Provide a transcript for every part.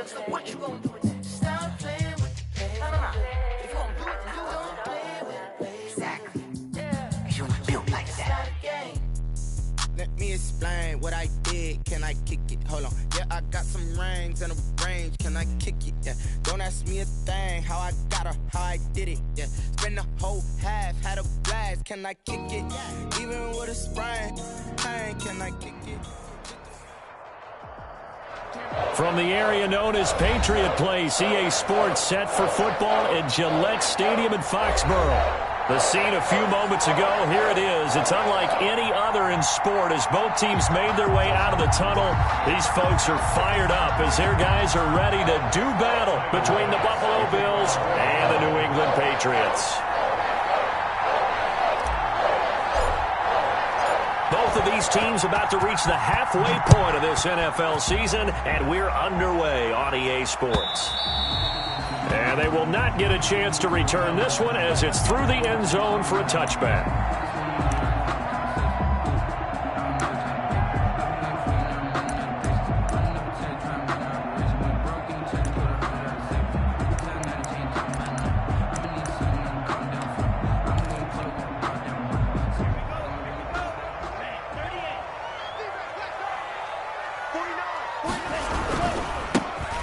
So what you gonna do with that? Stop playing with the game. No. If you gonna do it, then don't play with it. Exactly. Cause you ain't built like that. Let me explain what I did. Can I kick it? Hold on. Yeah, I got some rings and a range. Can I kick it? Yeah. Don't ask me a thing. How I got her, how I did it. Yeah. Spend the whole half, had a blast. Can I kick it? Even with a sprain, pain, can I kick it? From the area known as Patriot Place, EA Sports set for football at Gillette Stadium in Foxborough. The scene a few moments ago, here it is. It's unlike any other in sport as both teams made their way out of the tunnel. These folks are fired up as their guys are ready to do battle between the Buffalo Bills and the New England Patriots. Both of these teams about to reach the halfway point of this NFL season, and we're underway on EA Sports. And they will not get a chance to return this one as it's through the end zone for a touchback.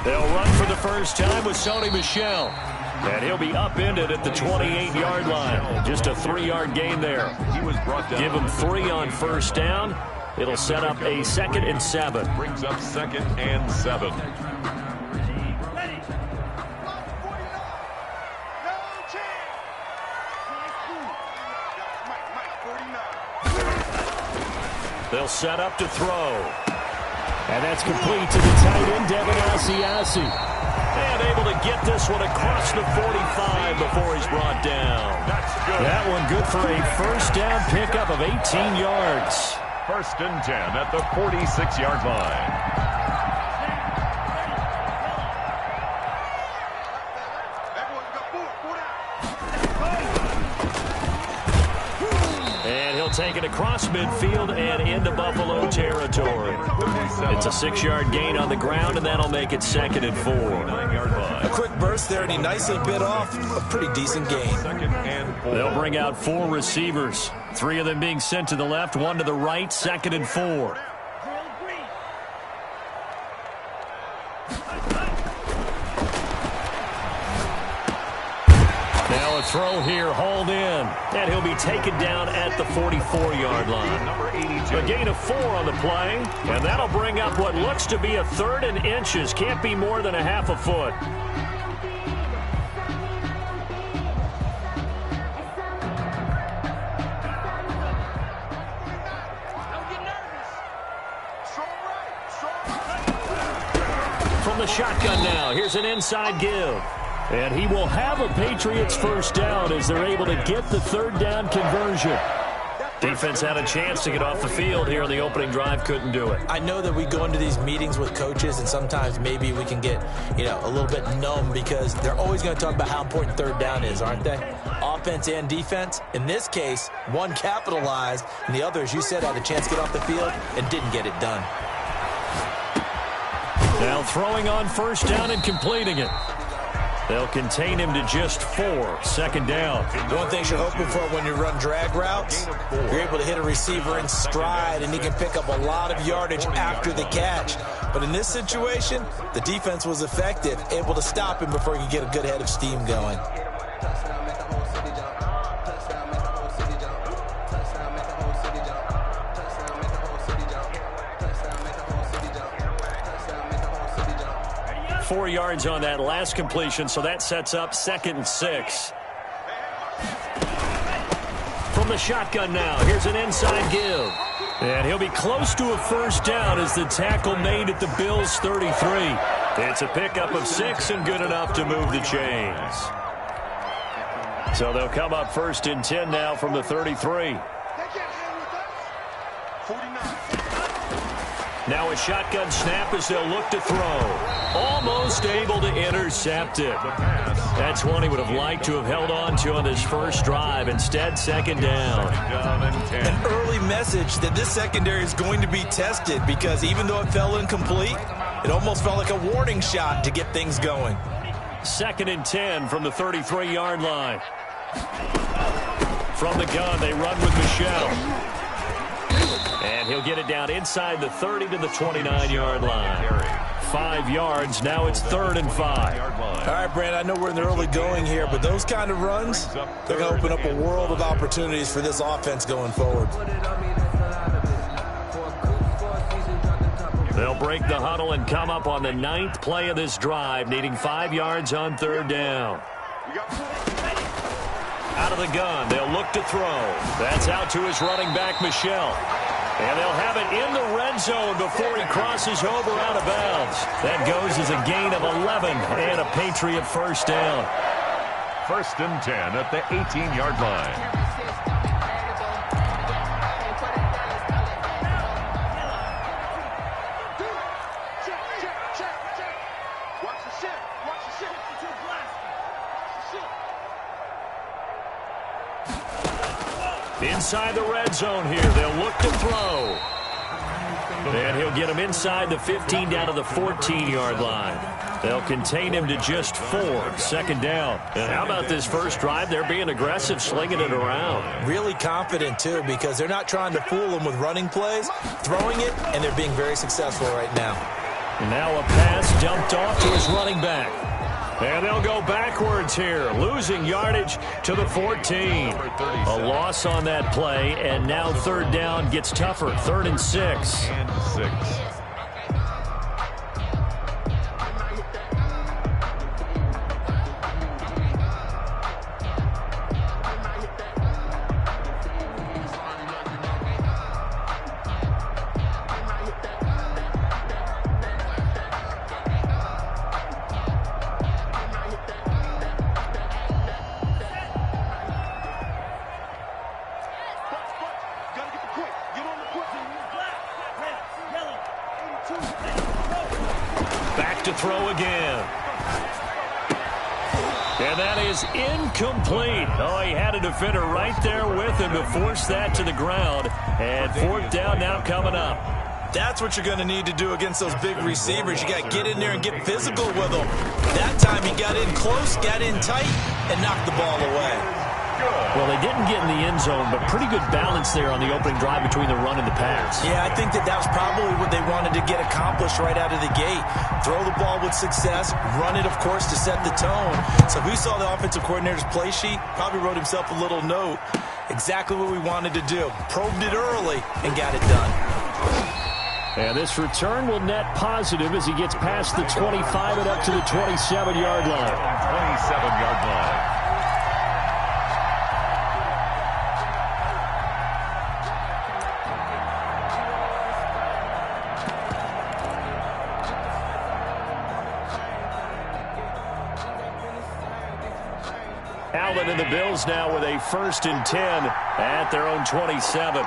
They'll run for the first time with Sony Michel. And he'll be upended at the 28-yard line. Just a 3-yard gain there. Give him 3 on first down. It'll set up a 2nd and 7. Brings up 2nd and 7. They'll set up to throw. And that's complete to the tight end, Devin Asiasi. And able to get this one across the 45 before he's brought down. That's good. That one good for a first down pickup of 18 yards. 1st and 10 at the 46-yard line. Take it across midfield and into Buffalo territory. It's a 6-yard gain on the ground, and that'll make it 2nd and 4. A quick burst there, and he nicely bit off a pretty decent gain. They'll bring out 4 receivers, 3 of them being sent to the left, 1 to the right, 2nd and 4. Now a throw here, hauled in, and he'll be taken down at the 44-yard line. A gain of 4 on the play, and that'll bring up what looks to be a 3rd and inches. Can't be more than a half a foot. From the shotgun now, here's an inside give. And he will have a Patriots first down as they're able to get the 3rd down conversion. Defense had a chance to get off the field here on the opening drive, couldn't do it. I know that we go into these meetings with coaches, and sometimes maybe we can get, a little bit numb because they're always going to talk about how important 3rd down is, aren't they? Offense and defense. In this case, one capitalized, and the other, as you said, had a chance to get off the field and didn't get it done. Now throwing on first down and completing it. They'll contain him to just 4, 2nd down. One thing you're hoping for when you run drag routes, you're able to hit a receiver in stride, and he can pick up a lot of yardage after the catch. But in this situation, the defense was effective, able to stop him before he could get a good head of steam going. Four yards on that last completion, so that sets up 2nd and 6. From the shotgun now, here's an inside give. And he'll be close to a first down as the tackle made at the Bills' 33. It's a pickup of 6 and good enough to move the chains. So they'll come up 1st and 10 now from the 33. Now a shotgun snap as they'll look to throw. Almost able to intercept it. That's one he would have liked to have held on to on this first drive. Instead, 2nd down. An early message that this secondary is going to be tested because even though it fell incomplete, It almost felt like a warning shot to get things going. 2nd and 10 from the 33-yard line. From the gun, they run with Michel. And he'll get it down inside the 30 to the 29-yard line. 5 yards. Now it's 3rd and 5. All right, Brandon, I know we're in the early going here, but those kind of runs, they're going to open up a world of opportunities for this offense going forward. They'll break the huddle and come up on the 9th play of this drive, needing 5 yards on 3rd down. Out of the gun, they'll look to throw. That's out to his running back, Michel. And they'll have it in the red zone before he crosses over out of bounds. That goes as a gain of 11 and a Patriot first down. 1st and 10 at the 18-yard line. Inside the red zone here, they'll look to throw. And he'll get him inside the 15 down to the 14-yard line. They'll contain him to just 4, 2nd down. And how about this first drive? They're being aggressive, slinging it around. Really confident, too, because they're not trying to fool him with running plays, throwing it, and they're being very successful right now. And now a pass dumped off to his running back. And they'll go backwards here, losing yardage to the 14. A loss on that play, and now 3rd down gets tougher, 3rd and 6. Back to throw again. And that is incomplete. Oh, he had a defender right there with him to force that to the ground. And 4th down now coming up. That's what you're going to need to do against those big receivers. You got to get in there and get physical with them. That time he got in close, got in tight, and knocked the ball away. Well, they didn't get in the end zone, but pretty good balance there on the opening drive between the run and the pass. Yeah, I think that was probably what they wanted to get accomplished right out of the gate. Throw the ball with success, run it, of course, to set the tone. So we saw the offensive coordinator's play sheet, probably wrote himself a little note. Exactly what we wanted to do. Probed it early and got it done. And this return will net positive as he gets past the 25 and up to the 27-yard line. 27-yard line. Allen and the Bills now with a 1st and 10 at their own 27.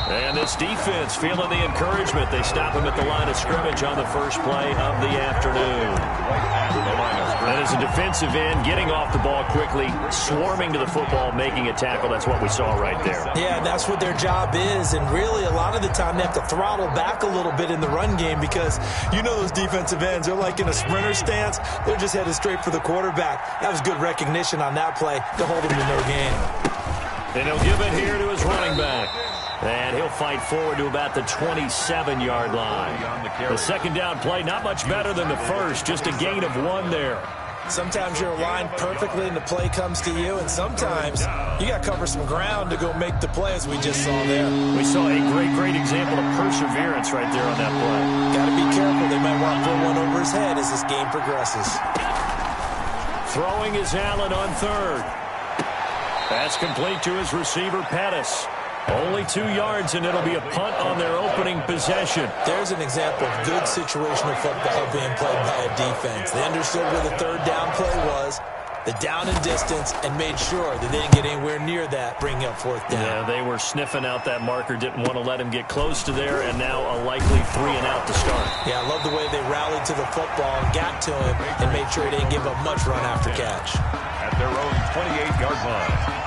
And this defense feeling the encouragement. They stop him at the line of scrimmage on the first play of the afternoon. And as a defensive end, getting off the ball quickly, swarming to the football, making a tackle. That's what we saw right there. Yeah, that's what their job is. And really, a lot of the time, they have to throttle back a little bit in the run game because you know those defensive ends, they're like in a sprinter stance. They're just headed straight for the quarterback. That was good recognition on that play to hold him to no gain. And he'll give it here to his running back. And he'll fight forward to about the 27-yard line. The 2nd down play, not much better than the first, just a gain of 1 there. Sometimes you're aligned perfectly and the play comes to you, and sometimes you got to cover some ground to go make the play, as we just saw there. We saw a great example of perseverance right there on that play. Got to be careful. They might want to throw one over his head as this game progresses. Throwing is Allen on 3rd. That's complete to his receiver, Pettis. Only 2 yards, and it'll be a punt on their opening possession. There's an example of good situational football being played by a defense. They understood where the 3rd down play was, the down and distance, and made sure that they didn't get anywhere near that, bringing up 4th down. Yeah, they were sniffing out that marker, didn't want to let him get close to there, and now a likely 3 and out to start. Yeah, I love the way they rallied to the football and got to him and made sure he didn't give up much run after catch. At their own 28-yard line.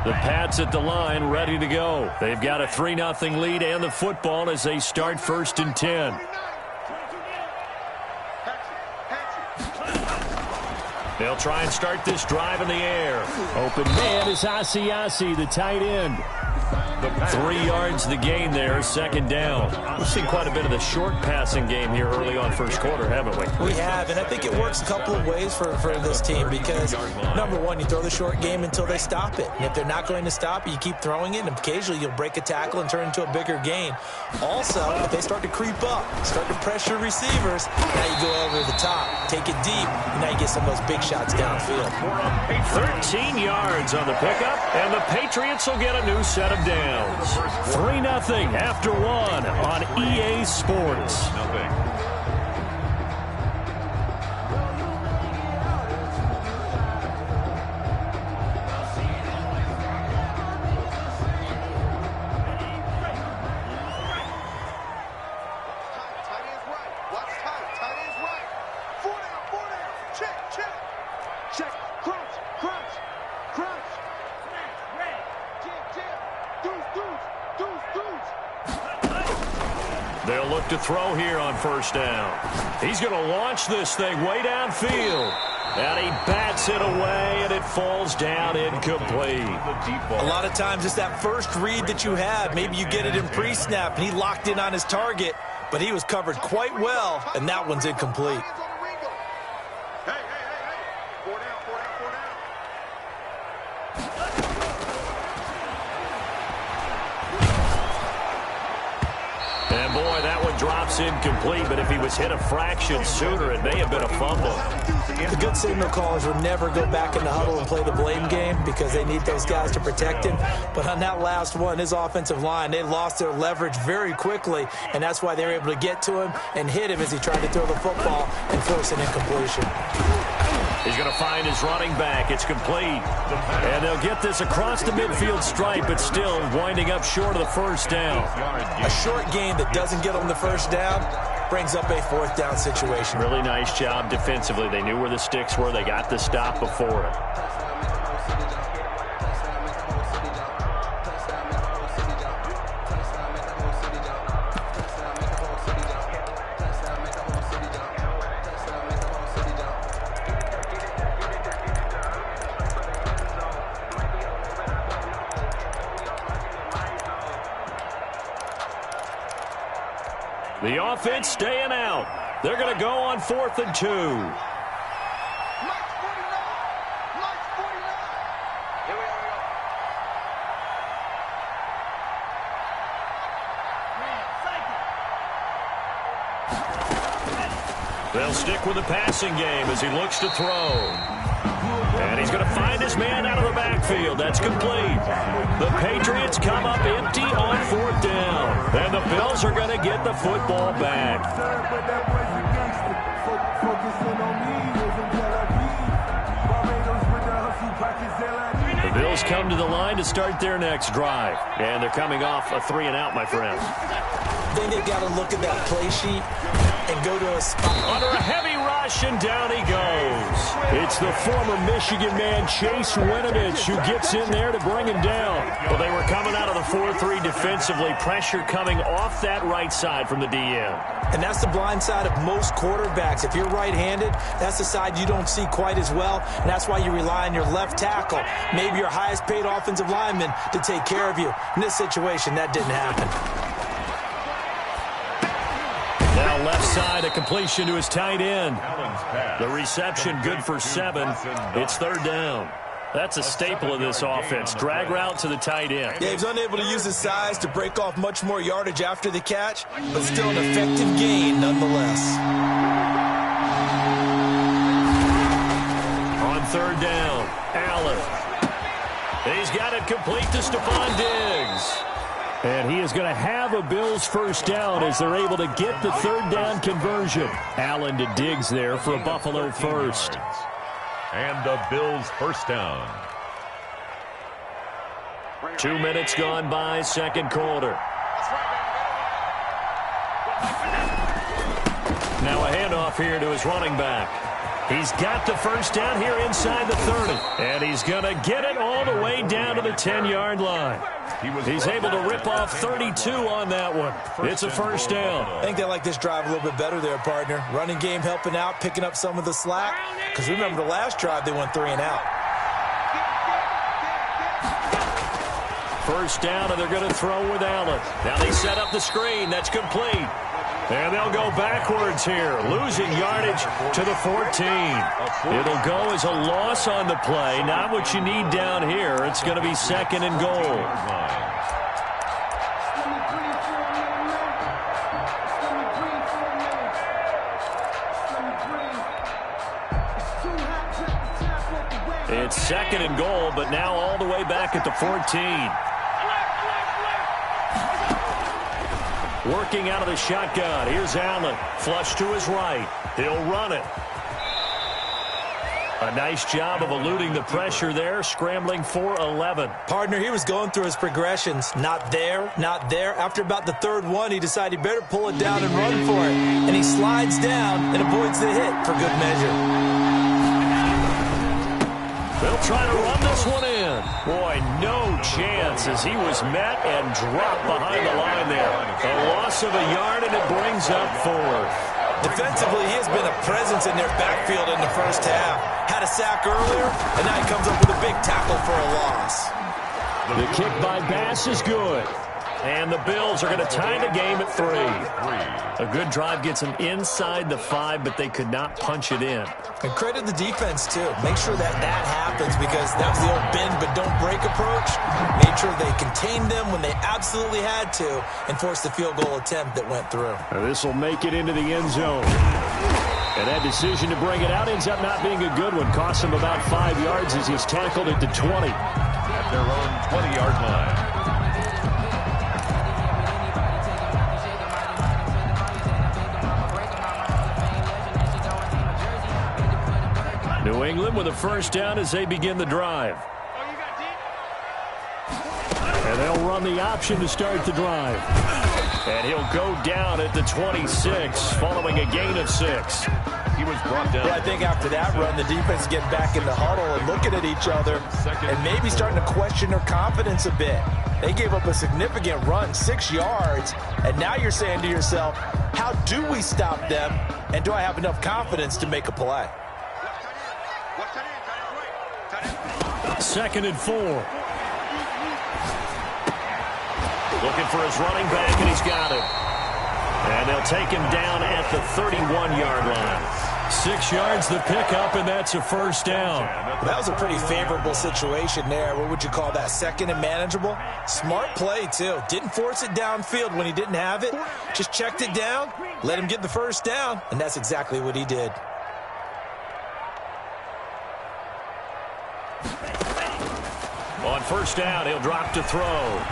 The Pats at the line, ready to go. They've got a 3-0 lead and the football as they start 1st and 10. They'll try and start this drive in the air. Open man is Asiasi, the tight end. 3 yards the gain there, 2nd down. We've seen quite a bit of the short passing game here early on 1st quarter, haven't we? We have, and I think it works a couple of ways for this team because, number one, you throw the short game until they stop it. And if they're not going to stop it, you keep throwing it, and occasionally you'll break a tackle and turn into a bigger gain. Also, if they start to creep up, start to pressure receivers, now you go over the top, take it deep, and now you get some of those big shots downfield. 13 yards on the pickup, and the Patriots will get a new set of downs. 3-0 after 1 on EA Sports. They'll look to throw here on 1st down. He's going to launch this thing way downfield. And he bats it away, and it falls down incomplete. A lot of times it's that first read that you have. Maybe you get it in pre-snap, and he locked in on his target, but he was covered quite well, and that one's incomplete. And boy, that one drops incomplete, but if he was hit a fraction sooner, it may have been a fumble. The good signal callers will never go back in the huddle and play the blame game because they need those guys to protect him. But on that last one, his offensive line, they lost their leverage very quickly, and that's why they were able to get to him and hit him as he tried to throw the football and force an incompletion. He's going to find his running back. It's complete. And they'll get this across the midfield stripe, but still winding up short of the 1st down. A short gain that doesn't get them the 1st down brings up a 4th down situation. Really nice job defensively. They knew where the sticks were. They got the stop before it. The offense staying out. They're going to go on 4th and 2. They'll stick with the passing game as he looks to throw. And he's going to find his man out of the backfield. That's complete. The Patriots come up empty on 4th down. And the Bills are going to get the football back. The Bills come to the line to start their next drive. And they're coming off a 3-and-out, my friend. I think they've got to look at that play sheet and go to a spot. Under a heavy rush, and down he goes. It's the former Michigan man, Chase Winovich, who gets in there to bring him down. Well, they were coming out of the 4-3 defensively. Pressure coming off that right side from the DN. And that's the blind side of most quarterbacks. If you're right-handed, that's the side you don't see quite as well, and that's why you rely on your left tackle, maybe your highest-paid offensive lineman, to take care of you. In this situation, that didn't happen. Now left side, a completion to his tight end. The reception good for 7. It's 3rd down. That's a staple of this offense. Drag route to the tight end. Yeah, he's unable to use his size to break off much more yardage after the catch, but still an effective gain nonetheless. On 3rd down, Allen. He's got it complete to Stephon Diggs. And he is going to have a Bills 1st down as they're able to get the 3rd down conversion. Allen to Diggs there for a Buffalo 1st. And the Bills 1st down. 2 minutes gone by, 2nd quarter. Now a handoff here to his running back. He's got the first down here inside the 30. And he's going to get it all the way down to the 10-yard line. He's able to rip off 32 on that one. It's a first down. I think they like this drive a little bit better there, partner. Running game helping out, picking up some of the slack. Because remember the last drive, they went 3 and out. First down, and they're going to throw with Allen. Now they set up the screen. That's complete. And they'll go backwards here, losing yardage to the 14. It'll go as a loss on the play. Not what you need down here. It's going to be second and goal. It's second and goal, but now all the way back at the 14. Working out of the shotgun. Here's Allen. Flush to his right. He'll run it. A nice job of eluding the pressure there, scrambling for 11. Partner, he was going through his progressions. Not there, not there. After about the third one, he decided he better pull it down and run for it. And he slides down and avoids the hit for good measure. They'll try to run this one in. Boy, no chance as he was met and dropped behind the line there. A loss of a yard, and it brings up 4th. Defensively, he has been a presence in their backfield in the first half. Had a sack earlier, and now he comes up with a big tackle for a loss. The kick by Bass is good. And the Bills are going to tie the game at 3. A good drive gets them inside the 5, but they could not punch it in. And credit the defense, too. Make sure that happens because that was the old bend but don't break approach. Made sure they contained them when they absolutely had to and forced the field goal attempt that went through. This will make it into the end zone. And that decision to bring it out ends up not being a good one. Costs him about 5 yards as he's tackled at the 20. At their own 20-yard line. New England with a first down as they begin the drive. And they'll run the option to start the drive. And he'll go down at the 26 following a gain of 6. He was brought down. Yeah, I think after that run, the defense get back in the huddle and looking at each other and maybe starting to question their confidence a bit. They gave up a significant run, 6 yards, and now you're saying to yourself, how do we stop them, and do I have enough confidence to make a play? 2nd and 4. Looking for his running back, and he's got it. And they'll take him down at the 31-yard line. 6 yards the pickup, and that's a first down. That was a pretty favorable situation there. What would you call that? Second and manageable? Smart play, too. Didn't force it downfield when he didn't have it. Just checked it down, let him get the first down, and that's exactly what he did. On first down, he'll drop to throw.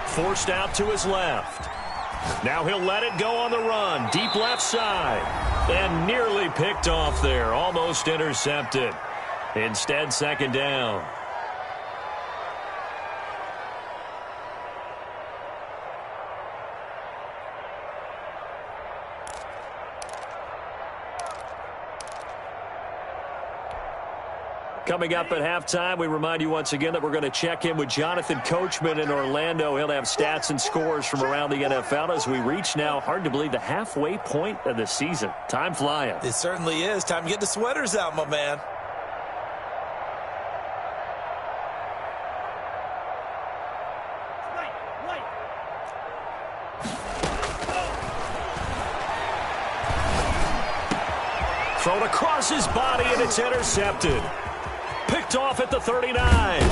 Forced out to his left. Now he'll let it go on the run. Deep left side. And nearly picked off there. Almost intercepted. Instead, second down. Coming up at halftime, we remind you once again that we're going to check in with Jonathan Coachman in Orlando. He'll have stats and scores from around the NFL as we reach now, hard to believe, the halfway point of the season. Time flying. It certainly is. Time to get the sweaters out, my man. Thrown across his body, and it's intercepted. Picked off at the 39.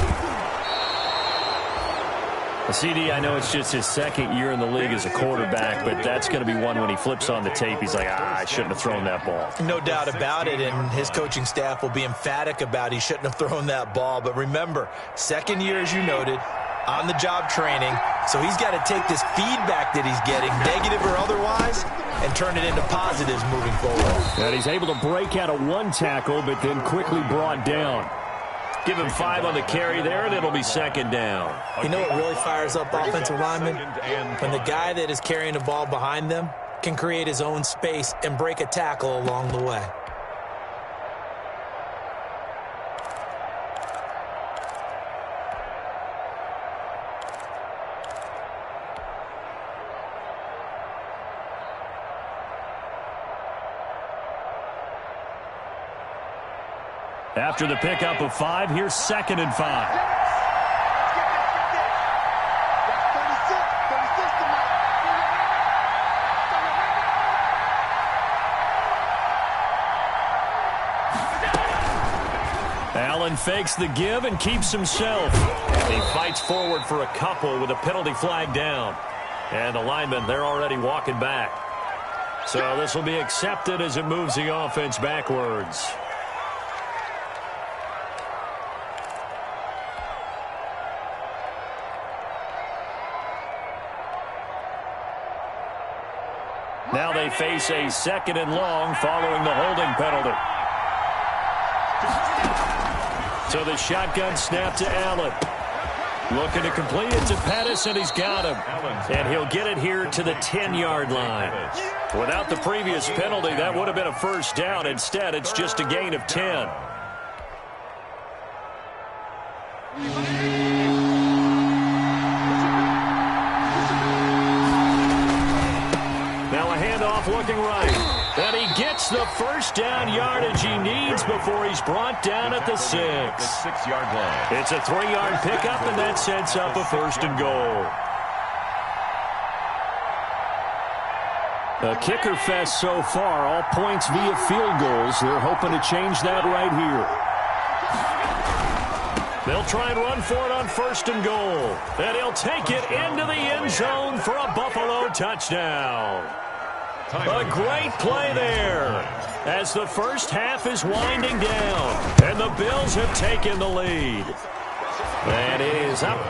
CD, I know it's just his second year in the league as a quarterback, but that's going to be one when he flips on the tape. He's like, I shouldn't have thrown that ball. No doubt about it, and his coaching staff will be emphatic about he shouldn't have thrown that ball. But remember, second year, as you noted, on-the-job training, so he's got to take this feedback that he's getting, negative or otherwise, and turn it into positives moving forward. And he's able to break out of one tackle, but then quickly brought down. Give him 5 on the carry there, and it'll be second down. You know what really fires up offensive linemen? When the guy that is carrying the ball behind them can create his own space and break a tackle along the way. After the pickup of 5, here's 2nd and 5. Allen fakes the give and keeps himself. He fights forward for a couple with a penalty flag down. And the linemen, they're already walking back. So this will be accepted as it moves the offense backwards. Now they face a 2nd and long following the holding penalty. So the shotgun snap to Allen. Looking to complete it to Pettis, and he's got him. And he'll get it here to the 10-yard line. Without the previous penalty, that would have been a first down. Instead, it's just a gain of 10. Now a handoff looking right. And he gets the first down yardage he needs before he's brought down at the 6. 6-yard line. It's a 3-yard pickup, and that sets up a 1st and goal. A kicker fest so far, all points via field goals. They're hoping to change that right here. They'll try and run for it on 1st and goal. And he'll take it into the end zone for a Buffalo touchdown. A great play there as the first half is winding down, and the Bills have taken the lead. That is up.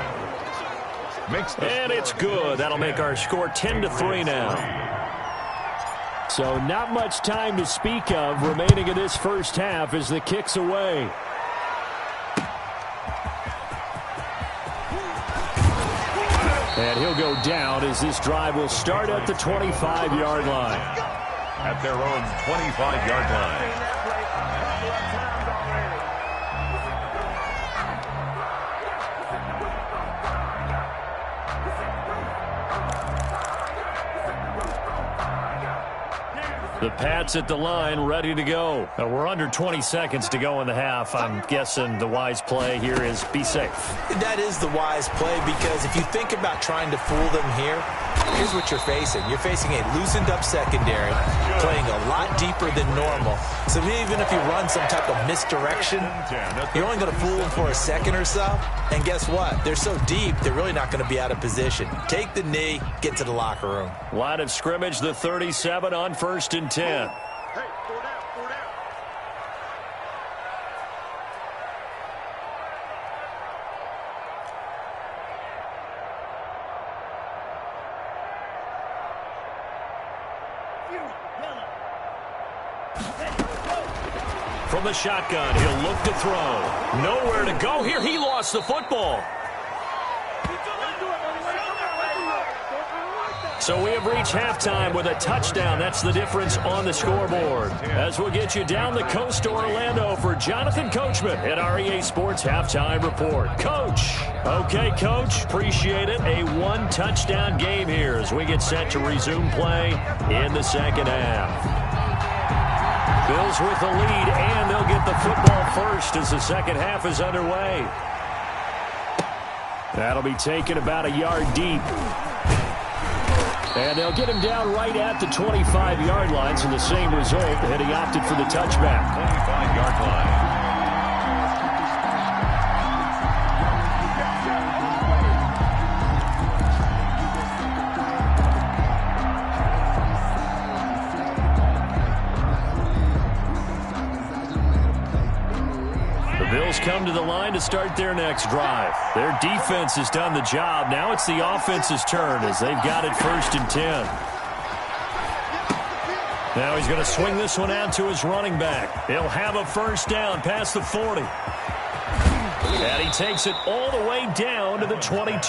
And it's good. That'll make our score 10-3 now. So not much time to speak of remaining in this first half as the kick's away. And he'll go down as this drive will start at the 25-yard line. At their own 25-yard line. The Pats at the line, ready to go. We're under 20 seconds to go in the half. I'm guessing the wise play here is be safe. That is the wise play, because if you think about trying to fool them here, here's what you're facing. You're facing a loosened up secondary, playing a lot deeper than normal. So even if you run some type of misdirection, you're only going to fool them for a second or so. And guess what? They're so deep, they're really not going to be out of position. Take the knee, get to the locker room. Line of scrimmage, the 37 on 1st and 10. From the shotgun, he'll look to throw. Nowhere to go here. He lost the football. So we have reached halftime with a touchdown. That's the difference on the scoreboard. As we'll get you down the coast to Orlando for Jonathan Coachman at our EA Sports Halftime Report. Coach. Okay, Coach. Appreciate it. A one-touchdown game here as we get set to resume play in the second half. Bills with the lead, and they'll get the football first as the second half is underway. That'll be taken about a yard deep. And they'll get him down right at the 25-yard line, so the same result, and he opted for the touchback. 25-yard line. Bills come to the line to start their next drive. Their defense has done the job. Now it's the offense's turn as they've got it 1st and 10. Now he's going to swing this one out to his running back. He'll have a first down past the 40. And he takes it all the way down to the 22.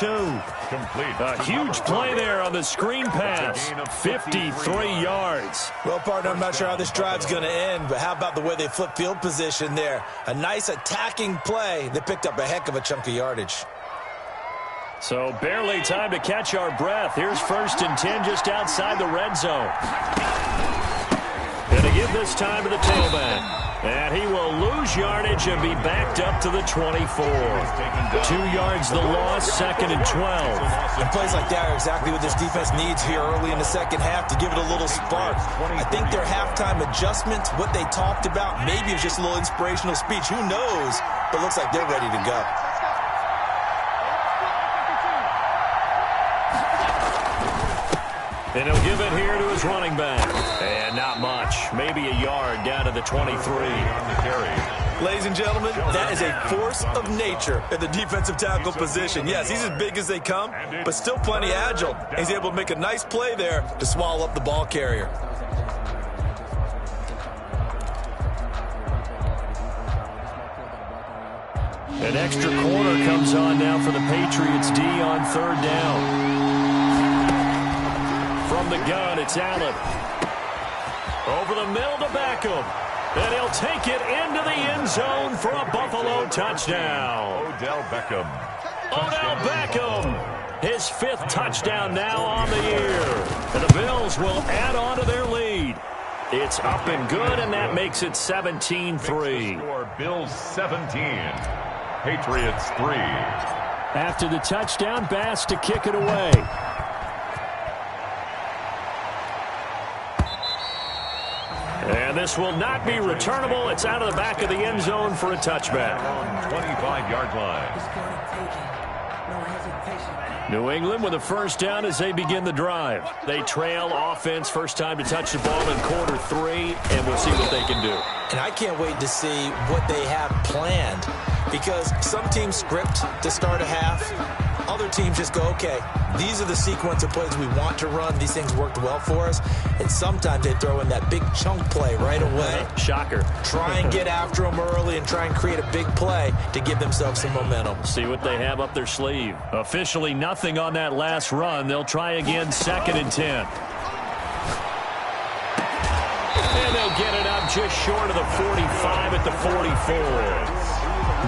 Complete. A huge play there on the screen pass. 53 yards. Well, partner, I'm not sure how this drive's going to end, but how about the way they flip field position there? A nice attacking play. They picked up a heck of a chunk of yardage. So barely time to catch our breath. Here's 1st and 10 just outside the red zone. And to give this time to the tailback. And he will lose yardage and be backed up to the 24. 2 yards the loss, 2nd and 12. And plays like that are exactly what this defense needs here early in the second half to give it a little spark. I think their halftime adjustments, what they talked about, maybe it was just a little inspirational speech. Who knows? But it looks like they're ready to go. And he'll give it here to his running back. And not much. Maybe a yard down to the 23. Ladies and gentlemen, that is a force of nature at the defensive tackle position. Yes, he's as big as they come, but still plenty agile. He's able to make a nice play there to swallow up the ball carrier. An extra corner comes on now for the Patriots D on 3rd down. From the gun, it's Allen. Over the middle to Beckham. And he'll take it into the end zone for a Buffalo touchdown. Odell Beckham. Odell Beckham. His 5th touchdown now on the year. And the Bills will add on to their lead. It's up and good, and that makes it 17-3. Bills 17. Patriots 3. After the touchdown, Bass to kick it away. And this will not be returnable. It's out of the back of the end zone for a touchback. 25-yard line. New England with a first down as they begin the drive. They trail offense, first time to touch the ball in quarter 3, and we'll see what they can do. And I can't wait to see what they have planned, because some teams script to start a half. Other teams just go, okay, these are the sequence of plays we want to run. These things worked well for us. And sometimes they throw in that big chunk play right away. Shocker. Try and get after them early and try and create a big play to give themselves some momentum. See what they have up their sleeve. Officially nothing on that last run. They'll try again, 2nd and 10. And they'll get it up just short of the 45 at the 44.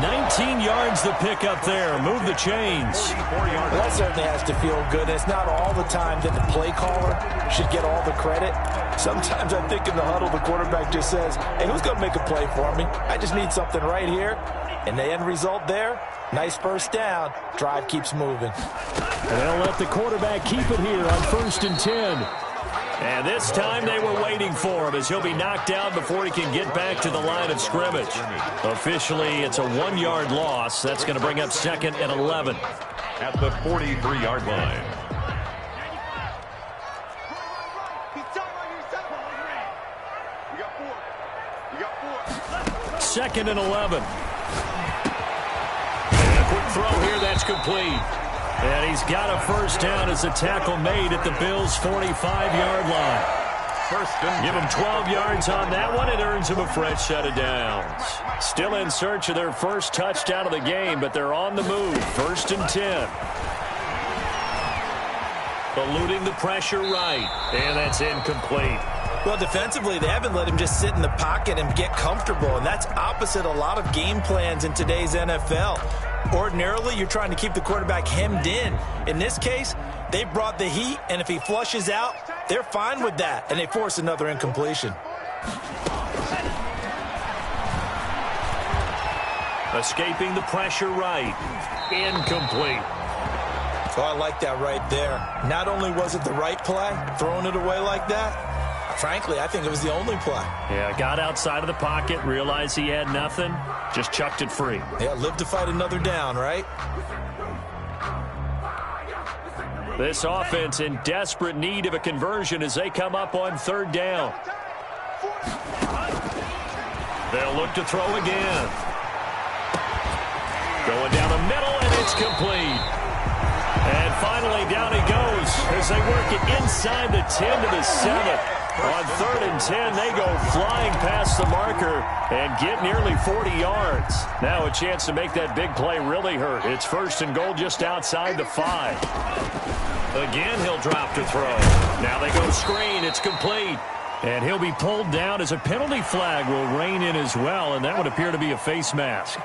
19 yards the pick up there. Move the chains. Well, that certainly has to feel good. It's not all the time that the play caller should get all the credit. Sometimes I think in the huddle, the quarterback just says, hey, who's going to make a play for me? I just need something right here. And the end result there, nice first down. Drive keeps moving. And they'll let the quarterback keep it here on 1st and 10. And this time they were waiting for him as he'll be knocked down before he can get back to the line of scrimmage. Officially, it's a 1-yard loss. That's going to bring up 2nd and 11. At the 43-yard line. Second and 11. And a quick throw here, that's complete. And he's got a first down as a tackle made at the Bills' 45-yard line. Give him 12 yards on that one. It earns him a fresh set of downs. Still in search of their first touchdown of the game, but they're on the move. 1st and 10. Eluding the pressure right. And that's incomplete. Well, defensively, they haven't let him just sit in the pocket and get comfortable, and that's opposite a lot of game plans in today's NFL. Ordinarily, you're trying to keep the quarterback hemmed in. In this case, they brought the heat, and if he flushes out, they're fine with that, and they force another incompletion. Escaping the pressure right. Incomplete. Oh, I like that right there. Not only was it the right play, throwing it away like that, frankly, I think it was the only play. Yeah, got outside of the pocket, realized he had nothing, just chucked it free. Yeah, live to fight another down, right? This offense in desperate need of a conversion as they come up on 3rd down. They'll look to throw again. Going down the middle, and it's complete. And finally, down he goes as they work it inside the 10 to the 7. On 3rd and 10, they go flying past the marker and get nearly 40 yards. Now a chance to make that big play really hurt. It's 1st and goal just outside the 5. Again, he'll drop to throw. Now they go screen. It's complete. And he'll be pulled down as a penalty flag will rein in as well, and that would appear to be a face mask.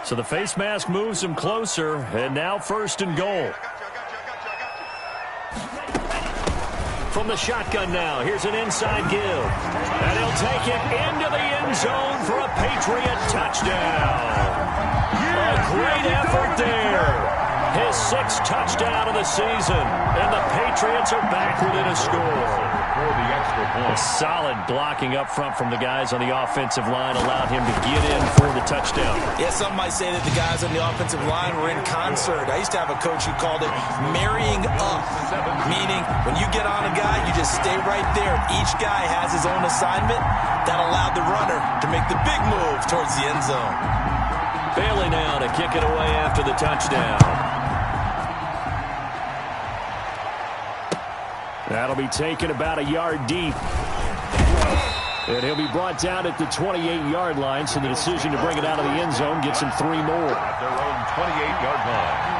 So the face mask moves him closer, and now 1st and goal. from the shotgun now. Here's an inside give. And he'll take it into the end zone for a Patriot touchdown. A great effort there. His 6th touchdown of the season. And the Patriots are back within a score. For the extra point. Solid blocking up front from the guys on the offensive line allowed him to get in for the touchdown. Yeah, some might say that the guys on the offensive line were in concert. I used to have a coach who called it marrying up, meaning when you get on a guy, you just stay right there. Each guy has his own assignment. That allowed the runner to make the big move towards the end zone. Bailey now to kick it away after the touchdown. That'll be taken about a yard deep. And he'll be brought down at the 28-yard line, so the decision to bring it out of the end zone gets him 3 more. At their own 28-yard line.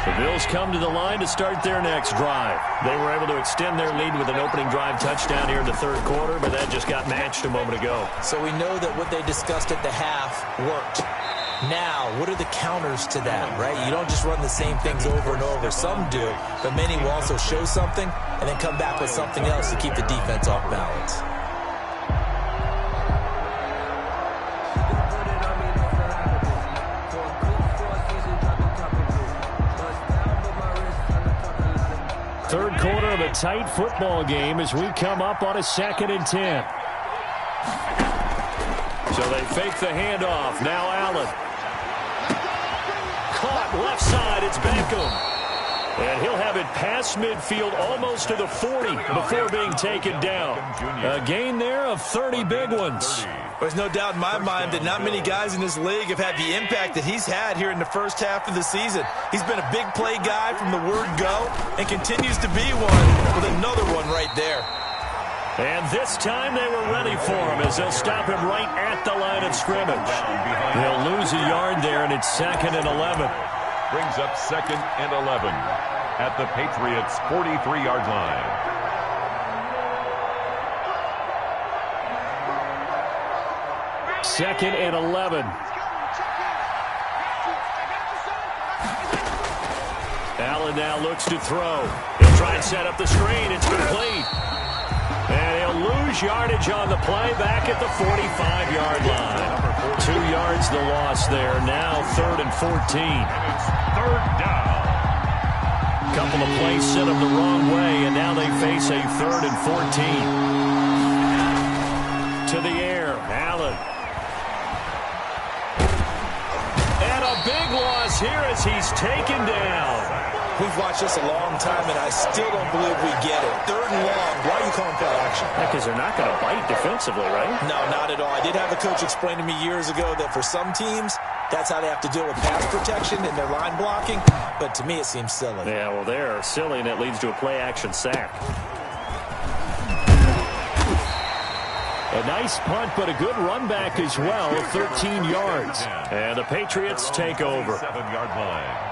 The Bills come to the line to start their next drive. They were able to extend their lead with an opening drive touchdown here in the 3rd quarter, but that just got matched a moment ago. So we know that what they discussed at the half worked. Now, what are the counters to that, right? You don't just run the same things over and over. Some do, but many will also show something and then come back with something else to keep the defense off balance. Third quarter of a tight football game as we come up on a 2nd and 10. So they fake the handoff. Now Allen. Caught left side. It's Beckham. And he'll have it past midfield almost to the 40 before being taken down. A gain there of 30 big ones. There's no doubt in my mind that not many guys in this league have had the impact that he's had here in the first half of the season. He's been a big play guy from the word go and continues to be one with another one right there. And this time they were ready for him as they'll stop him right at the line of scrimmage. They'll lose a yard there, and it's 2nd and 11. Brings up 2nd and 11 at the Patriots' 43-yard line. Second and 11. Allen now looks to throw. He'll try and set up the screen. It's complete. And he'll lose yardage on the play back at the 45-yard line. 2 yards the loss there. Now 3rd and 14. And it's 3rd down. Couple of plays set them the wrong way, and now they face a 3rd and 14. To the air, Allen. And a big loss here as he's taken down. We've watched this a long time, and I still don't believe we get it. 3rd and long. Why are you calling play action? Because they're not going to bite defensively, right? No, not at all. I did have a coach explain to me years ago that for some teams, that's how they have to deal with pass protection and their line blocking. But to me, it seems silly. Yeah, well, they're silly, and it leads to a play-action sack. A nice punt, but a good run back as well, 13 yards. And the Patriots take over. 7-yard line.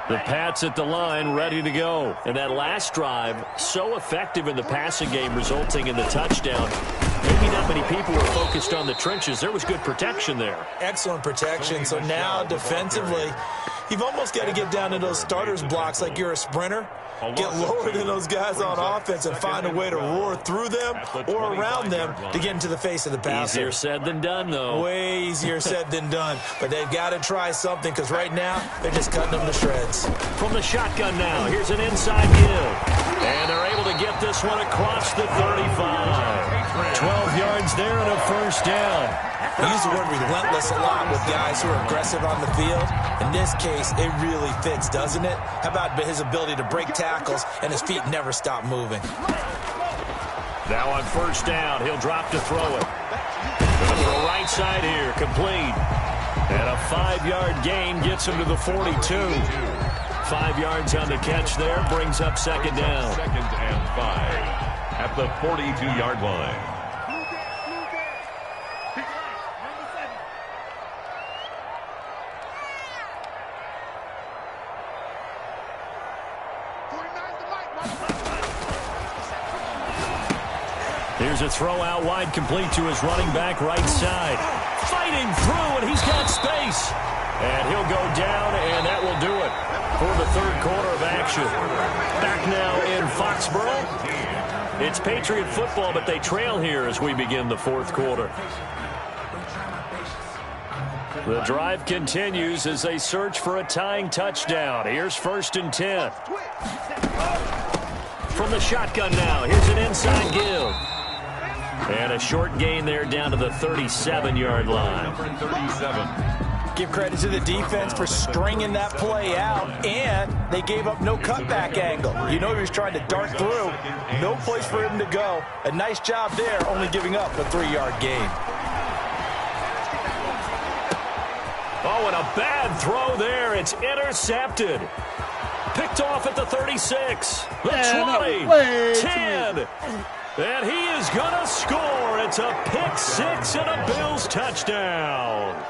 The Pats at the line, ready to go. And that last drive, so effective in the passing game, resulting in the touchdown. Maybe not many people were focused on the trenches. There was good protection there. Excellent protection. So now, defensively, you've almost got to get down to those starters blocks like you're a sprinter. Get lower than those guys on offense and find a way to roar through them or around them to get into the face of the passer. Easier said than done, though. Way easier said than done. But they've got to try something because right now they're just cutting them to shreds. From the shotgun now, here's an inside give. And they're able to get this one across the 35. 12 yards there and a first down. We use the word relentless a lot with guys who are aggressive on the field. In this case, it really fits, doesn't it? How about his ability to break tackles and his feet never stop moving? Now on first down, he'll drop to throw it. To the right side here, complete. And a 5-yard gain gets him to the 42. 5 yards on the catch there, brings up second down. 2nd and 5 at the 42-yard line. Here's a throw out wide, complete to his running back right side. Fighting through, and he's got space. And he'll go down, and that will do it for the third quarter of action. Back now in Foxborough. It's Patriot football, but they trail here as we begin the fourth quarter. The drive continues as they search for a tying touchdown. Here's 1st and 10. From the shotgun now, here's an inside give. And a short gain there down to the 37-yard line. 37. Give credit to the defense for stringing that play out, and they gave up no cutback angle. You know he was trying to dart through. No place for him to go. A nice job there, only giving up a 3-yard gain. Oh, and a bad throw there. It's intercepted. Picked off at the 36, the 20, 10. And he is going to score. It's a pick six and a Bills touchdown.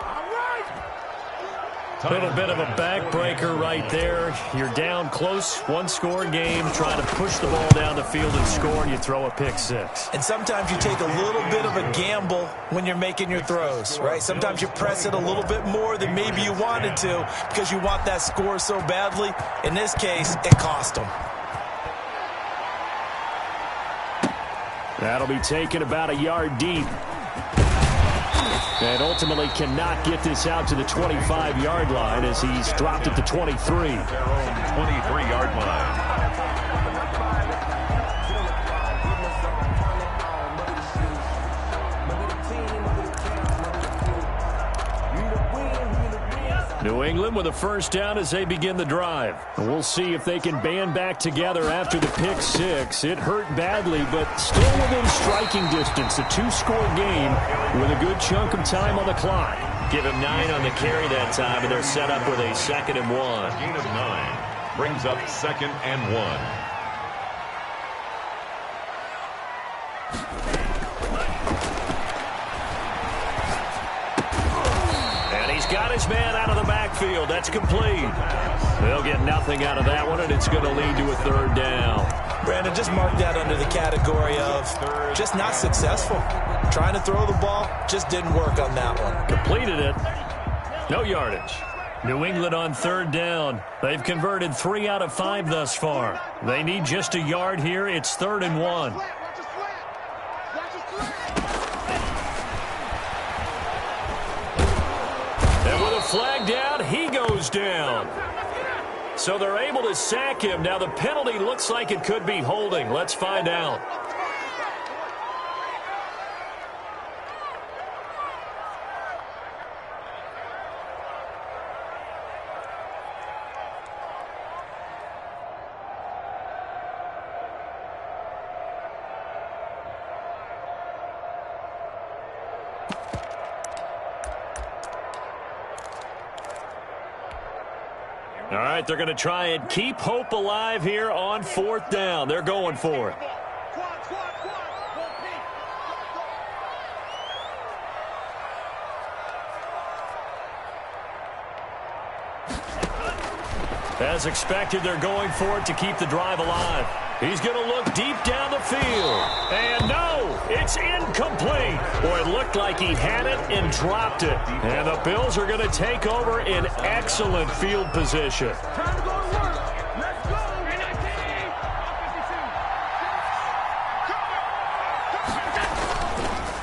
A little bit of a backbreaker right there. You're down close, one-score game, trying to push the ball down the field and score, and you throw a pick six. And sometimes you take a little bit of a gamble when you're making your throws, right? Sometimes you press it a little bit more than maybe you wanted to because you want that score so badly. In this case, it cost them. That'll be taken about a yard deep. And ultimately cannot get this out to the 25-yard line as he's dropped at the 23. Their own 23-yard line. New England with a first down as they begin the drive. And we'll see if they can band back together after the pick six. It hurt badly, but still within striking distance. A two-score game with a good chunk of time on the clock. Give him 9 on the carry that time, and they're set up with a 2nd and 1. Gain of 9 brings up 2nd and 1. Got his man out of the backfield. That's complete. They'll get nothing out of that one, and it's going to lead to a 3rd down. Brandon, just mark that under the category of just not successful. Trying to throw the ball, just didn't work on that one. Completed it. No yardage. New England on 3rd down. They've converted 3 out of 5 thus far. They need just a yard here. It's 3rd and 1. Flag down, he goes down. So they're able to sack him. Now the penalty looks like it could be holding. Let's find out. All right, they're going to try and keep hope alive here on 4th down. They're going for it. As expected, they're going for it to keep the drive alive. He's going to look deep down the field. And no, it's incomplete. Boy, it looked like he had it and dropped it. And the Bills are going to take over in excellent field position. Time to go to work. Let's go.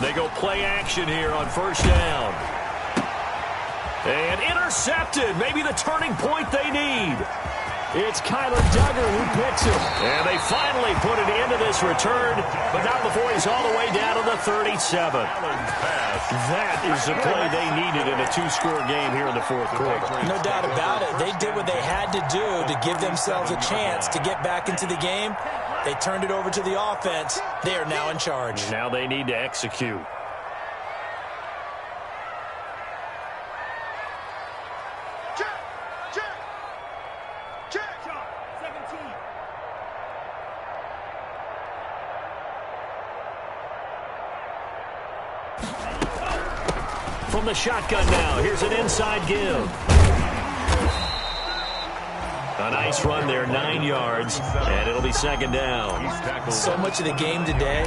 They go play action here on 1st down. And intercepted. Maybe the turning point they need. It's Kyler Duggar who picks him. And they finally put an end to this return, but not before he's all the way down to the 37. That is the play they needed in a two-score game here in the fourth quarter. No doubt about it. They did what they had to do to give themselves a chance to get back into the game. They turned it over to the offense. They are now in charge. Now they need to execute. From the shotgun now, here's an inside give. A nice run there, 9 yards, and it'll be 2nd down. So much of the game today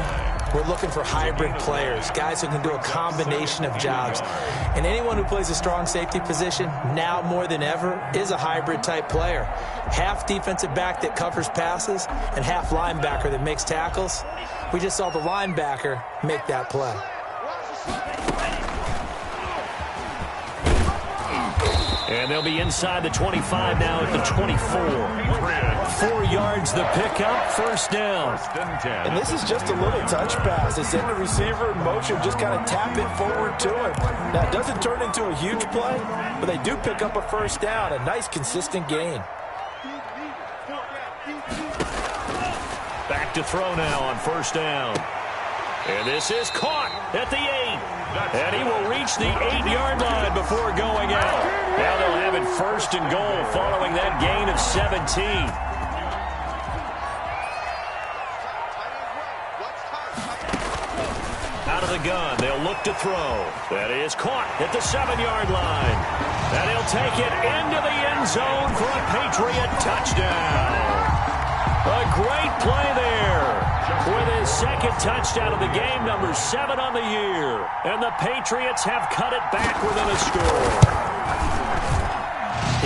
we're looking for hybrid players, guys who can do a combination of jobs. And anyone who plays a strong safety position, now more than ever, is a hybrid-type player. Half defensive back that covers passes and half linebacker that makes tackles. We just saw the linebacker make that play. And they'll be inside the 25 now at the 24. 4 yards the pickup, first down. And this is just a little touch pass. They send the receiver in motion, just kind of tap it forward to him. Now, it doesn't turn into a huge play, but they do pick up a first down, a nice, consistent gain. Back to throw now on first down. And this is caught at the 8. And he will reach the 8-yard line before going out. Now they'll have it first and goal following that gain of 17. Out of the gun, they'll look to throw. That is caught at the 7-yard line. And he'll take it into the end zone for a Patriot touchdown. A great play there with his second touchdown of the game, number 7 on the year. And the Patriots have cut it back within a score.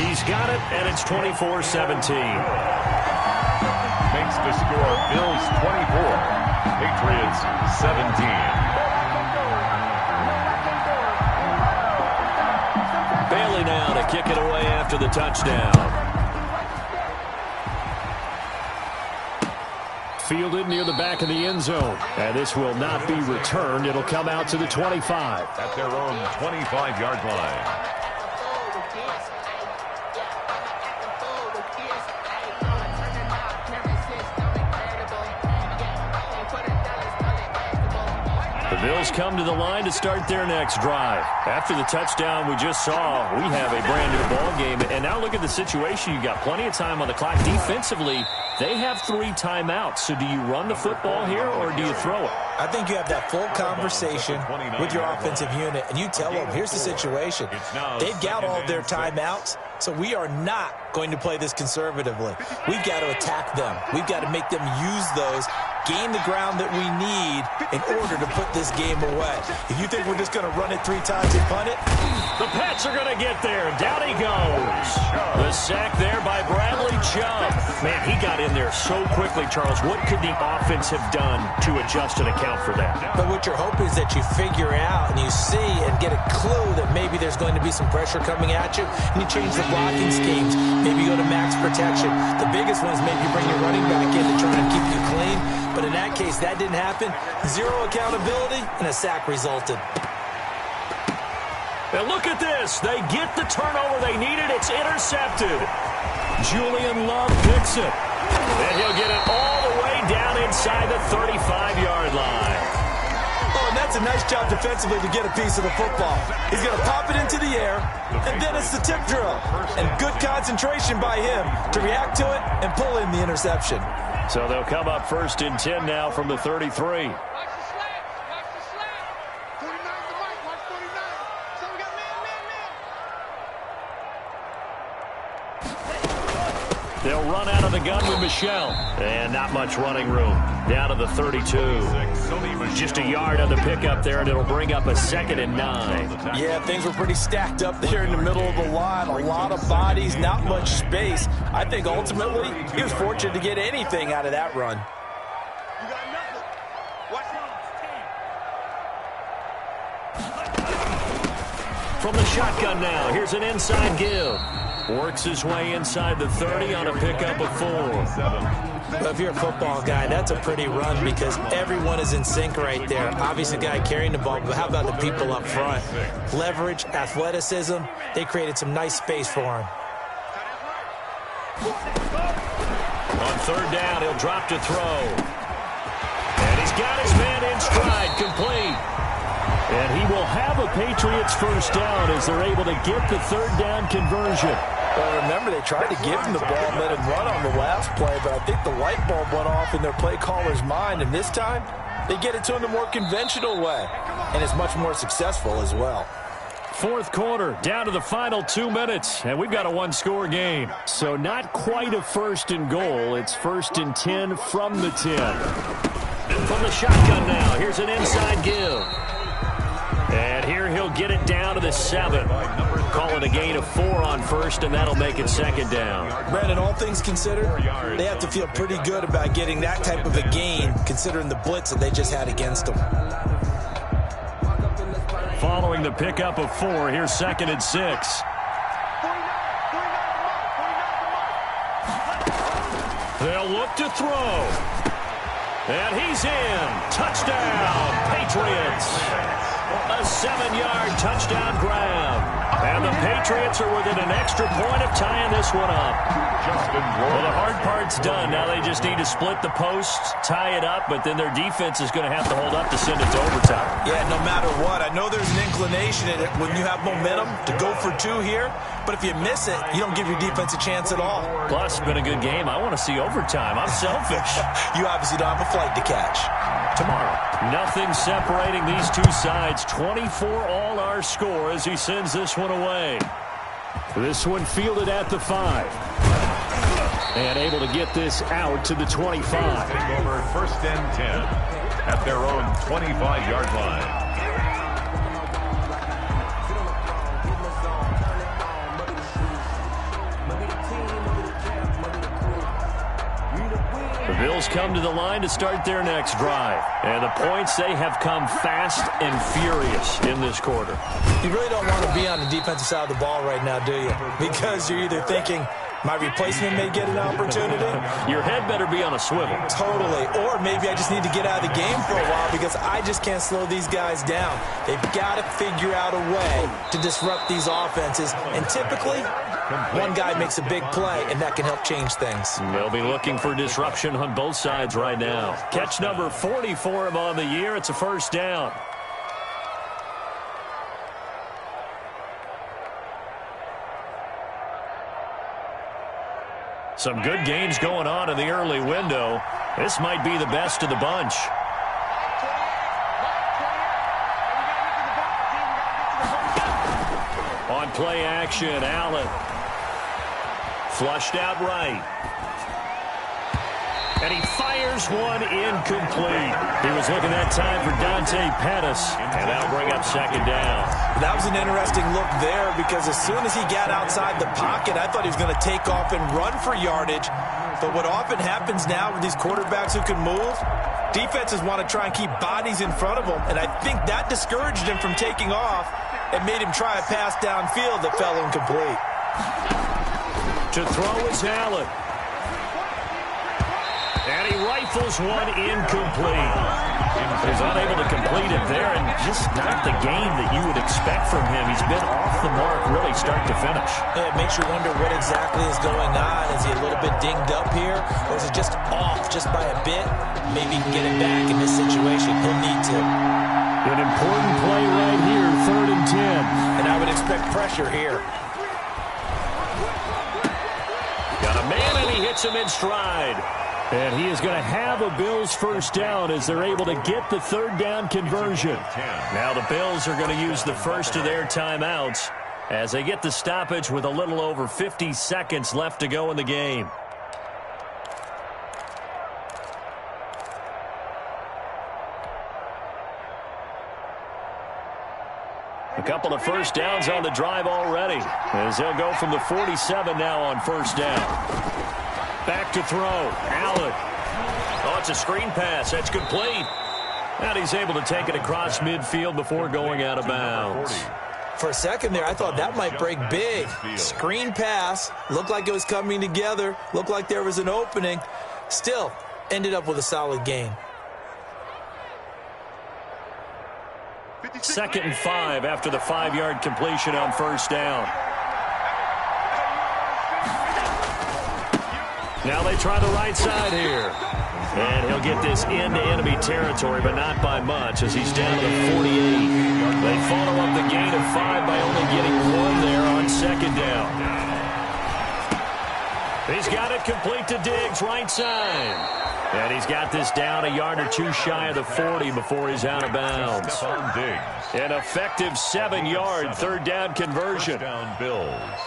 He's got it, and it's 24-17. Makes the score Bills 24, Patriots 17. Bailey now to kick it away after the touchdown. Fielded near the back of the end zone. And this will not be returned. It'll come out to the 25. At their own 25-yard line. The Bills come to the line to start their next drive. After the touchdown we just saw, we have a brand new ball game. And now look at the situation. You've got plenty of time on the clock. Defensively, they have 3 timeouts. So do you run the football here or do you throw it? I think you have that full conversation with your offensive unit, and you tell them, here's the situation. They've got all of their timeouts, so we are not going to play this conservatively. We've got to attack them. We've got to make them use those, gain the ground that we need in order to put this game away. If you think we're just going to run it 3 times and punt it, the Pats are going to get there. Down he goes. The sack there by Bradley Chubb. Man, he got in there so quickly, Charles. What could the offense have done to adjust and account for that? But what you're hoping is that you figure out and you see and get a clue that maybe there's going to be some pressure coming at you, and you change the blocking schemes. Maybe you go to max protection. The biggest one is maybe you bring your running back in to try and keep you clean. But in that case, that didn't happen. 0 accountability, and a sack resulted. And look at this. They get the turnover they needed. It's intercepted. Julian Love picks it. And he'll get it all the way down inside the 35-yard line. Oh, and that's a nice job defensively to get a piece of the football. He's going to pop it into the air, and then it's the tip drill. And good concentration by him to react to it and pull in the interception. So they'll come up first and 10 now from the 33. They'll run out of the gun with Michel. And not much running room. Down to the 32. Just a yard on the pickup there, and it'll bring up a 2nd and 9. Yeah, things were pretty stacked up there in the middle of the line. A lot of bodies, not much space. I think ultimately he was fortunate to get anything out of that run. From the shotgun now, here's an inside give. Works his way inside the 30 on a pickup of 4. Well, if you're a football guy, that's a pretty run because everyone is in sync right there. Obviously, the guy carrying the ball, but how about the people up front? Leverage, athleticism, they created some nice space for him. On 3rd down, he'll drop to throw. And he's got his man in stride, complete. And he will have a Patriots first down as they're able to get the 3rd down conversion. Well, remember, they tried to give him the ball and let him run on the last play, but I think the light bulb went off in their play caller's mind, and this time they get it to him the more conventional way, and it's much more successful as well. 4th quarter, down to the final 2 minutes, and we've got a 1-score game. So not quite a 1st and goal. It's 1st and 10 from the 10. From the shotgun now, here's an inside give. And here he'll get it down to the 7. Call it a gain of 4 on first, and that'll make it second down. Brandon, all things considered, they have to feel pretty good about getting that type of a gain, considering the blitz that they just had against them. Following the pickup of 4, here's 2nd and 6. They'll look to throw. And he's in. Touchdown, Patriots. A 7-yard touchdown grab. And the Patriots are within an extra point of tying this one up. Well, the hard part's done. Now they just need to split the posts, tie it up, but then their defense is going to have to hold up to send it to overtime. Yeah, no matter what. I know there's an inclination in it when you have momentum to go for 2 here, but if you miss it, you don't give your defense a chance at all. Plus, it's been a good game. I want to see overtime. I'm selfish. You obviously don't have a flight to catch. Tomorrow, nothing separating these two sides. 24 all our score as he sends this one away. This one fielded at the 5. And able to get this out to the 25. Over 1st and 10 at their own 25-yard line. The Bills come to the line to start their next drive. And the points, they have come fast and furious in this quarter. You really don't want to be on the defensive side of the ball right now, do you? Because you're either thinking, my replacement may get an opportunity. Your head better be on a swivel. Totally. Or maybe I just need to get out of the game for a while because I just can't slow these guys down. They've got to figure out a way to disrupt these offenses. And typically, one guy makes a big play, and that can help change things. They'll be looking for disruption on both sides right now. Catch number 40 for him on the year. It's a first down. Some good games going on in the early window. This might be the best of the bunch. On play action, Allen. Flushed out right. And he fires one incomplete. He was looking that time for Dante Pettis. And that'll bring up second down. That was an interesting look there because as soon as he got outside the pocket, I thought he was going to take off and run for yardage. But what often happens now with these quarterbacks who can move, defenses want to try and keep bodies in front of them. And I think that discouraged him from taking off and made him try a pass downfield that fell incomplete. To throw is Allen. And he rifles one incomplete. He's unable to complete it there, and just not the game that you would expect from him. He's been off the mark really start to finish. Yeah, it makes you wonder what exactly is going on. Is he a little bit dinged up here, or is it just off just by a bit? Maybe he can get it back in this situation. He'll need to. An important play right here, 3rd and 10. And I would expect pressure here. Got a man, and he hits him in stride. And he is going to have a Bills first down as they're able to get the 3rd down conversion. Now the Bills are going to use the first of their timeouts as they get the stoppage with a little over 50 seconds left to go in the game. A couple of first downs on the drive already as they'll go from the 47 now on first down. Back to throw. Allen. Oh, it's a screen pass. That's complete. And he's able to take it across midfield before going out of bounds. For a second there, I thought that might break big. Screen pass. Looked like it was coming together. Looked like there was an opening. Still, ended up with a solid gain. 2nd and 5 after the 5-yard completion on first down. Now they try the right side here. And he'll get this into enemy territory, but not by much as he's down to the 48. They follow up the gain of 5 by only getting 1 there on second down. He's got it complete to Diggs, right side. And he's got this down a yard or 2 shy of the 40 before he's out of bounds. An effective 7-yard 3rd down conversion. Touchdown Bills.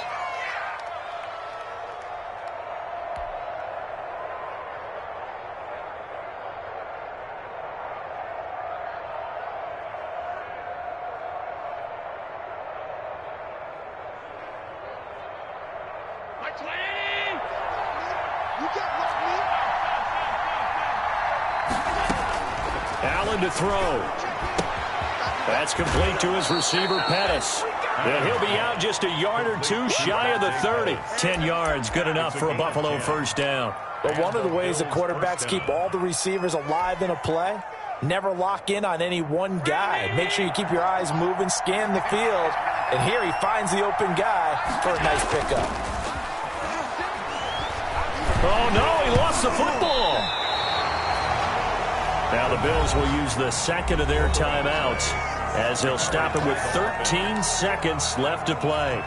Allen to throw. That's complete to his receiver, Pettis. And he'll be out just a yard or two shy of the 30. 10 yards, good enough for a Buffalo first down. But one of the ways that quarterbacks keep all the receivers alive in a play, never lock in on any one guy. Make sure you keep your eyes moving, scan the field, and here he finds the open guy for a nice pickup. Oh, no, he lost the football. Now the Bills will use the second of their timeouts as they'll stop it with 13 seconds left to play.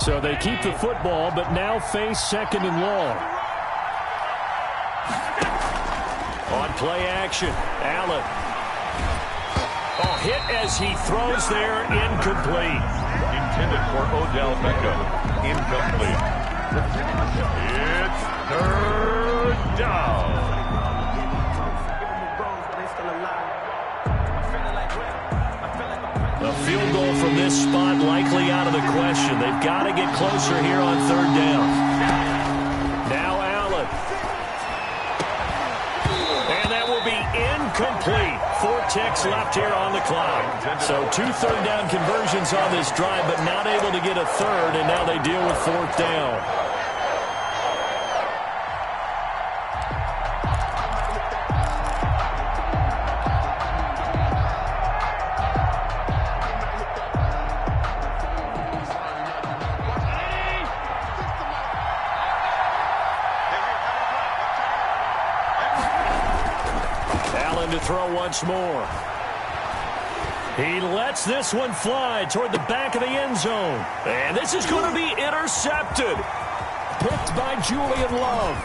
So they keep the football, but now face second and long. On play action, Allen. Oh, hit as he throws there, incomplete. Intended for Odell Beckham. Incomplete. It's third down. A field goal from this spot likely out of the question. They've got to get closer here on third down. Now Allen. And that will be incomplete. 4 ticks left here on the clock. So 2 third down conversions on this drive, but not able to get a third, and now they deal with fourth down. To throw once more. He lets this one fly toward the back of the end zone. And this is going to be intercepted. Picked by Julian Love.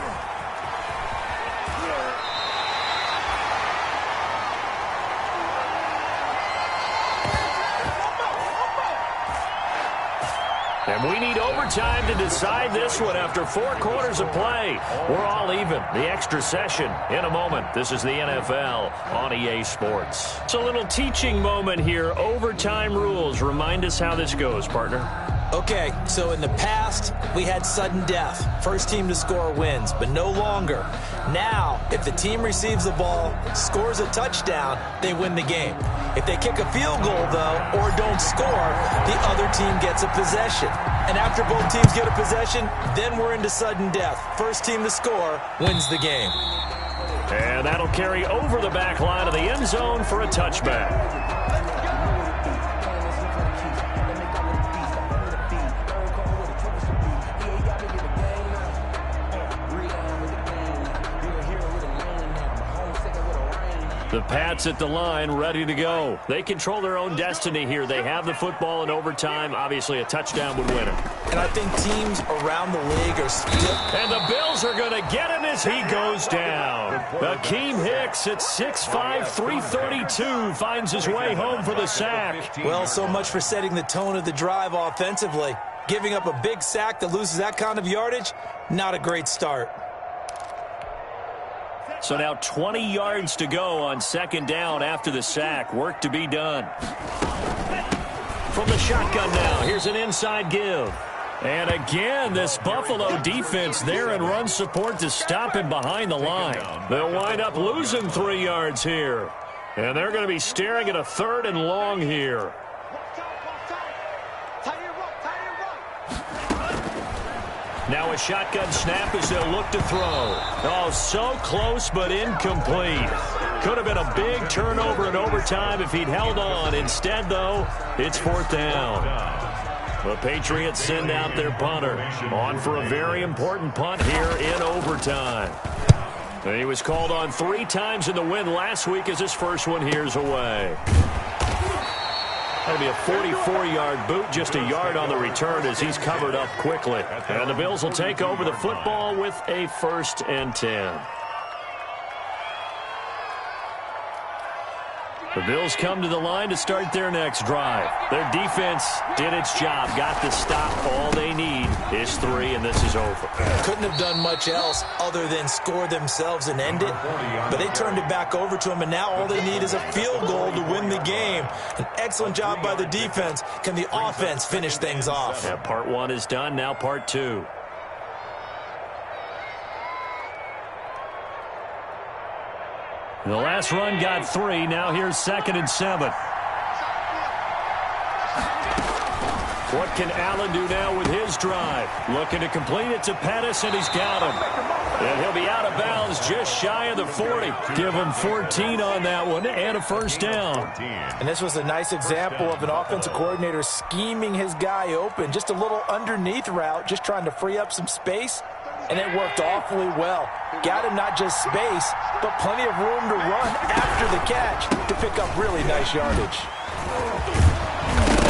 And we need overtime to decide this one after 4 quarters of play. We're all even. The extra session in a moment. This is the NFL on EA Sports. It's a little teaching moment here. Overtime rules. Remind us how this goes, partner. Okay, so in the past, we had sudden death. First team to score wins, but no longer. Now, if the team receives the ball, scores a touchdown, they win the game. If they kick a field goal, though, or don't score, the other team gets a possession. And after both teams get a possession, then we're into sudden death. First team to score wins the game. And that'll carry over the back line of the end zone for a touchback. The Pats at the line, ready to go. They control their own destiny here. They have the football in overtime. Obviously, a touchdown would win it. And I think teams around the league are still... And the Bills are going to get him as he goes down. Akeem Hicks at 6'5", 332 finds his way home for the sack. Well, so much for setting the tone of the drive offensively. Giving up a big sack that loses that kind of yardage, not a great start. So now 20 yards to go on second down after the sack. Work to be done. From the shotgun now, here's an inside give. And again, this Buffalo defense there in run support to stop him behind the line. They'll wind up losing 3 yards here. And they're going to be staring at a third and long here. Now a shotgun snap as they'll look to throw. Oh, so close but incomplete. Could have been a big turnover in overtime if he'd held on. Instead, though, it's fourth down. The Patriots send out their punter. On for a very important punt here in overtime. And he was called on 3 times in the win last week as his first one here's away. That'll be a 44-yard boot, just a yard on the return as he's covered up quickly. And the Bills will take over the football with a 1st and 10. The Bills come to the line to start their next drive. Their defense did its job, got the stop. All they need is 3, and this is over. Couldn't have done much else other than score themselves and end it, but they turned it back over to them, and now all they need is a field goal to win the game. An excellent job by the defense. Can the offense finish things off? Yeah, part 1 is done, now part 2. The last run got 3. Now here's 2nd and 7. What can Allen do now with his drive? Looking to complete it to Pettis, and he's got him. And he'll be out of bounds just shy of the 40. Give him 14 on that one and a first down. And this was a nice example of an offensive coordinator scheming his guy open. Just a little underneath route, just trying to free up some space. And it worked awfully well. Got him not just space, but plenty of room to run after the catch to pick up really nice yardage.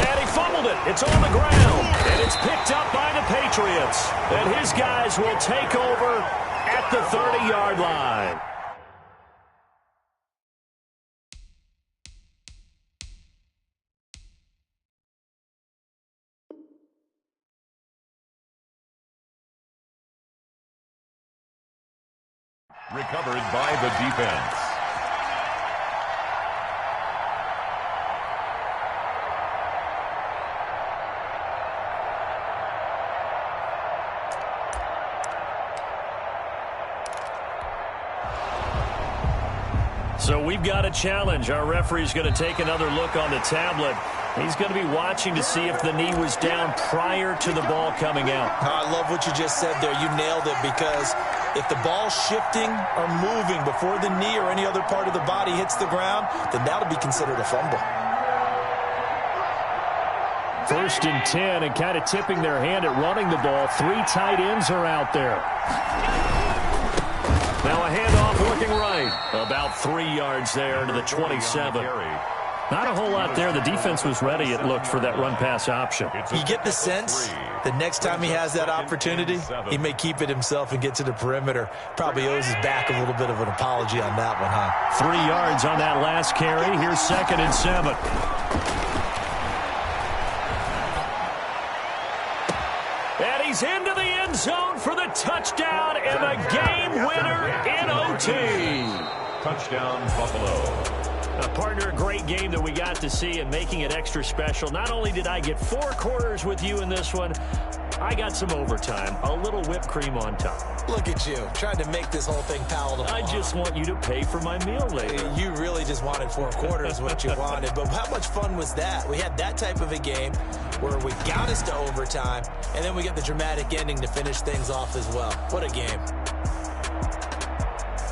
And he fumbled it. It's on the ground. And it's picked up by the Patriots. And his guys will take over at the 30-yard line. Recovered by the defense. So we've got a challenge. Our referee's going to take another look on the tablet. He's going to be watching to see if the knee was down prior to the ball coming out. I love what you just said there. You nailed it, because if the ball's shifting or moving before the knee or any other part of the body hits the ground, then that'll be considered a fumble. 1st and 10, and kind of tipping their hand at running the ball. 3 tight ends are out there. Now a handoff looking right. About 3 yards there into the 27. Not a whole lot there. The defense was ready, it looked, for that run-pass option. You get the sense that next time he has that opportunity, he may keep it himself and get to the perimeter. Probably owes his back a little bit of an apology on that one, huh? 3 yards on that last carry. Here's 2nd and 7. And he's into the end zone for the touchdown and the game winner in OT. Touchdown, Buffalo. Partner, a great game that we got to see, and making it extra special. Not only did I get 4 quarters with you in this one, I got some overtime, a little whipped cream on top. Look at you, trying to make this whole thing palatable. I just want you to pay for my meal later. You really just wanted 4 quarters, what you wanted. But how much fun was that? We had that type of a game where we got us to overtime, and then we get the dramatic ending to finish things off as well. What a game.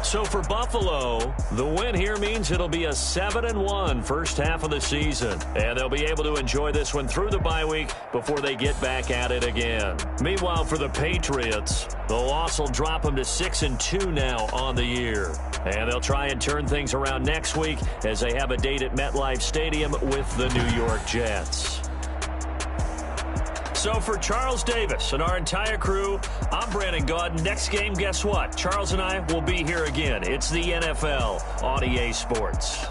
So for Buffalo, the win here means it'll be a 7-1 first half of the season. And they'll be able to enjoy this one through the bye week before they get back at it again. Meanwhile, for the Patriots, the loss will drop them to 6-2 now on the year. And they'll try and turn things around next week as they have a date at MetLife Stadium with the New York Jets. So for Charles Davis and our entire crew, I'm Brandon Gaudin. Next game, guess what? Charles and I will be here again. It's the NFL on EA Sports.